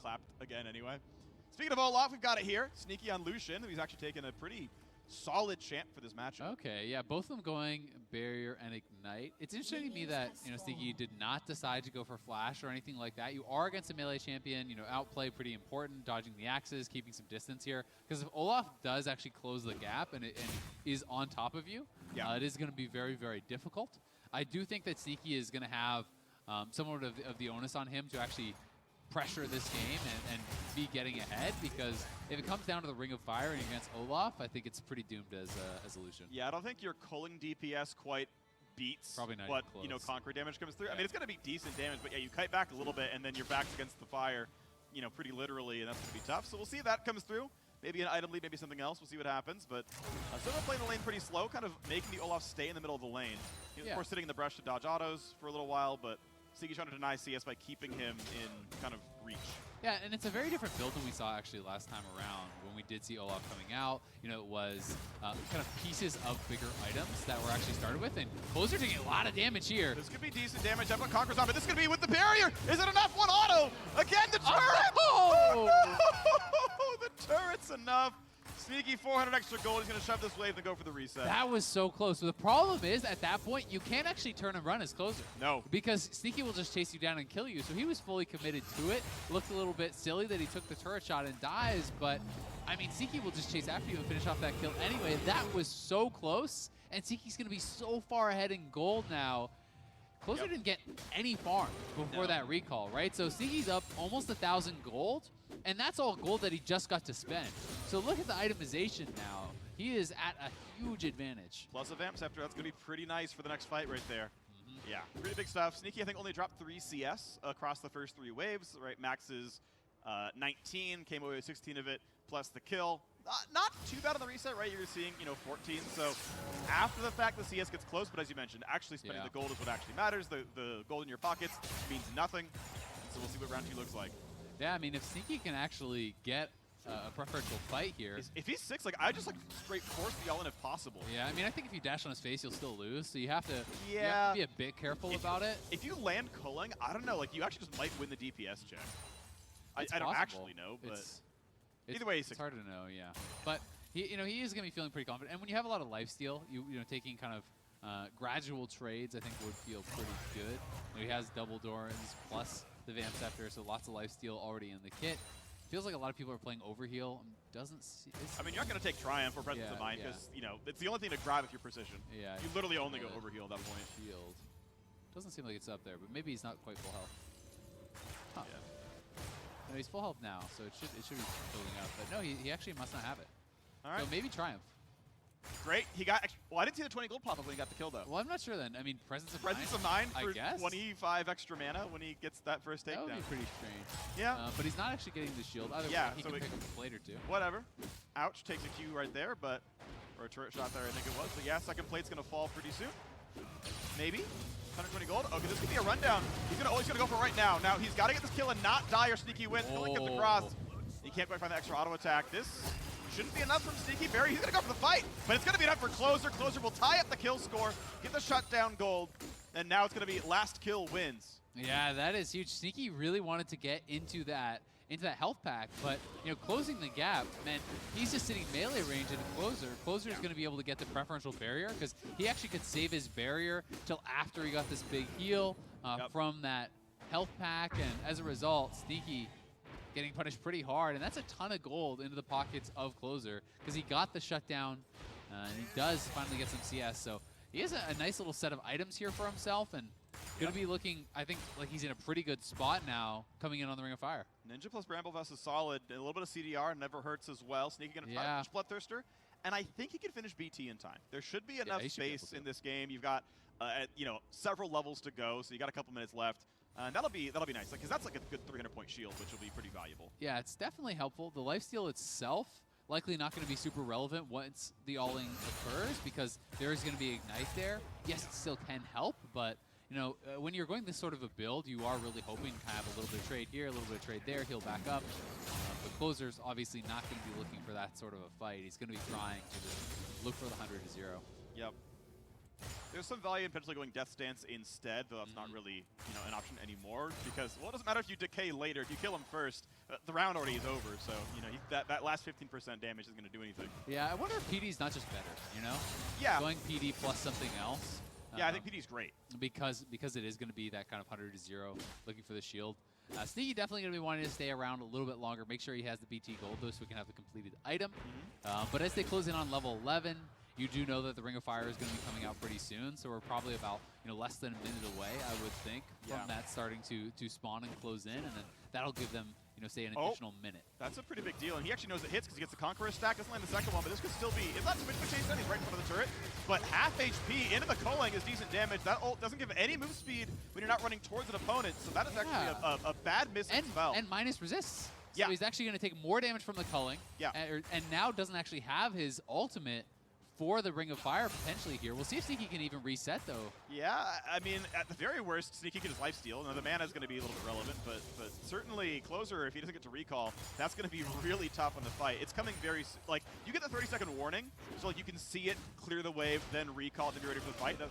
clapped again anyway. Speaking of Olaf, we've got it here. Sneaky on Lucian, who's actually taken a pretty solid champ for this matchup. Okay, yeah, both of them going Barrier and Ignite. It's interesting to me that, Sneaky did not decide to go for Flash or anything like that. You are against a melee champion, outplay pretty important, dodging the axes, keeping some distance here. Because if Olaf does actually close the gap and is on top of you, it is going to be very, very difficult. I do think that Sneaky is going to have somewhat of the onus on him to actually pressure this game and be getting ahead, because if it comes down to the Ring of Fire and against Olaf, I think it's pretty doomed as a Lucian. Yeah, I don't think your culling DPS quite beats what Conquer damage comes through. Yeah. I mean, it's going to be decent damage, but yeah, you kite back a little bit and then your back's against the fire, pretty literally, and that's going to be tough. So we'll see if that comes through. Maybe an item lead, maybe something else. We'll see what happens. But Silva playing the lane pretty slow, kind of making the Olaf stay in the middle of the lane. He was, of course, sitting in the brush to dodge autos for a little while, but Sneaky's trying to deny CS by keeping him in kind of reach. Yeah, and it's a very different build than we saw actually last time around when we did see Olaf coming out. It was kind of pieces of bigger items that were actually started with, and Closer taking a lot of damage here. This could be decent damage. That's what Conquer's on, but this could be with the barrier. Is it enough? One auto! Again, the turret! Oh, no! The turret's enough. Sneaky 400 extra gold. He's going to shove this wave and go for the reset. That was so close. But the problem is, at that point, you can't actually turn and run as Closer. No. Because Sneaky will just chase you down and kill you. So he was fully committed to it. Looked a little bit silly that he took the turret shot and dies, but, I mean, Sneaky will just chase after you and finish off that kill anyway. That was so close, and Sneaky's going to be so far ahead in gold now. Closer didn't get any farm before that recall, right? So Sneaky's up almost 1,000 gold, and that's all gold that he just got to spend. So look at the itemization now. He is at a huge advantage. Plus a Vamp Scepter, that's going to be pretty nice for the next fight right there. Yeah, pretty big stuff. Sneaky, I think, only dropped 3 CS across the first 3 waves, right? Max is 19, came away with 16 of it, plus the kill. Not too bad on the reset, right? You're seeing, 14. So after the fact, the CS gets close, but as you mentioned, actually spending the gold is what actually matters. The gold in your pockets means nothing. So we'll see what round 2 looks like. Yeah, I mean, if Sneaky can actually get a preferential fight here. If he's 6, I just straight force the all-in if possible. Yeah, I mean, I think if you dash on his face, you'll still lose. So you have to, you have to be a bit careful about it. If you land culling, I don't know, you actually just might win the DPS check. I don't actually know, but either way, he's 6. It's hard to know, yeah. But he is going to be feeling pretty confident. And when you have a lot of lifesteal, taking kind of gradual trades, I think would feel pretty good. He has double Dorans plus the Vamp Scepter, so lots of lifesteal already in the kit. Feels like a lot of people are playing Overheal. Doesn't see. I mean, you're not going to take Triumph or Presence of Mind because it's the only thing to grab if you're precision. Yeah, you literally only go Overheal at that point. Shield. Doesn't seem like it's up there, but maybe he's not quite full health. Huh. Yeah. No, he's full health now, so it should be building up. But no, he actually must not have it. All right. So maybe Triumph. Great. He got. Well, I didn't see the 20 gold pop up when he got the kill, though. Well, I'm not sure then. I mean, Presence of Mind for I guess? 25 extra mana when he gets that first takedown. That would be pretty strange. Yeah. But he's not actually getting the shield. Either way, he can pick up a plate or two. Whatever. Ouch. Takes a Q right there, or a turret shot there, I think it was. But yeah, second plate's going to fall pretty soon. Maybe. 120 gold. Okay, this could be a rundown. He's gonna go for it right now. Now, he's got to get this kill and not die or Sneaky wins. He'll get the cross. He can't quite find the extra auto attack. This shouldn't be enough from Sneaky Barry. He's going to go for the fight, but it's going to be enough for Closer. Closer will tie up the kill score, get the shutdown gold, and now it's going to be last kill wins. Yeah, that is huge. Sneaky really wanted to get into that health pack, but closing the gap meant he's just sitting melee range in Closer. Closer is going to be able to get the preferential barrier because he actually could save his barrier till after he got this big heal from that health pack, and as a result, Sneaky getting punished pretty hard, and that's a ton of gold into the pockets of Closer because he got the shutdown, and he does finally get some CS. So he has a nice little set of items here for himself, and going to be looking, I think, like he's in a pretty good spot now coming in on the Ring of Fire. Ninja plus Bramblevest is solid. A little bit of CDR never hurts as well. Sneaky going to try to finish Bloodthirster, and I think he can finish BT in time. There should be enough space in this game. You've got several levels to go, so you got a couple minutes left. And that'll be nice, because that's like a good 300-point shield, which will be pretty valuable. Yeah, it's definitely helpful. The lifesteal itself, likely not going to be super relevant once the all-in occurs, because there is going to be Ignite there. Yes, it still can help, but when you're going this sort of a build, you are really hoping to have a little bit of trade here, a little bit of trade there, he'll back up. But Closer's obviously not going to be looking for that sort of a fight. He's going to be trying to just look for the 100 to 0. Yep. There's some value in potentially going Death Stance instead, though that's not really, an option anymore. Because, well, it doesn't matter if you decay later. If you kill him first, the round already is over. So, that last 15% damage isn't going to do anything. Yeah, I wonder if PD's not just better, Yeah. Going PD plus something else. Yeah, I think PD's great. Because it is going to be that kind of 100-0 looking for the shield. Sneaky definitely going to be wanting to stay around a little bit longer. Make sure he has the BT gold, though, so we can have the completed item. But as they close in on level 11, you do know that the Ring of Fire is going to be coming out pretty soon, so we're probably about less than a minute away, I would think, from that starting to spawn and close in, and then that'll give them say an additional minute. That's a pretty big deal, and he actually knows it hits because he gets the Conqueror stack. Doesn't land the second one, but this could still be. It's not too much of a chase then. He's right in front of the turret, but half HP into the Koling is decent damage. That ult doesn't give any move speed when you're not running towards an opponent, so that is actually a bad missing spell. And minus resists. So Yeah. he's actually going to take more damage from the culling. Yeah. And now doesn't actually have his ultimate for the Ring of Fire potentially here. We'll see if Sneaky can even reset, though. Yeah, I mean, at the very worst, Sneaky can just lifesteal. Now, the mana is going to be a little bit relevant, but certainly Closer, if he doesn't get to recall, that's going to be really tough on the fight. It's coming very, you get the 30-second warning, so you can see it, clear the wave, then recall, then be ready for the fight. That's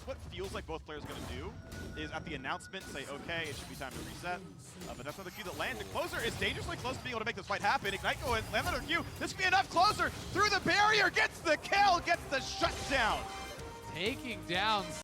what feels like both players are going to do is at the announcement say, okay, it should be time to reset. But that's not the Q that landed. Closer is dangerously close to being able to make this fight happen. Ignite go in, land another Q. This could be enough. Closer through the barrier, gets the kill, gets the shutdown. Taking down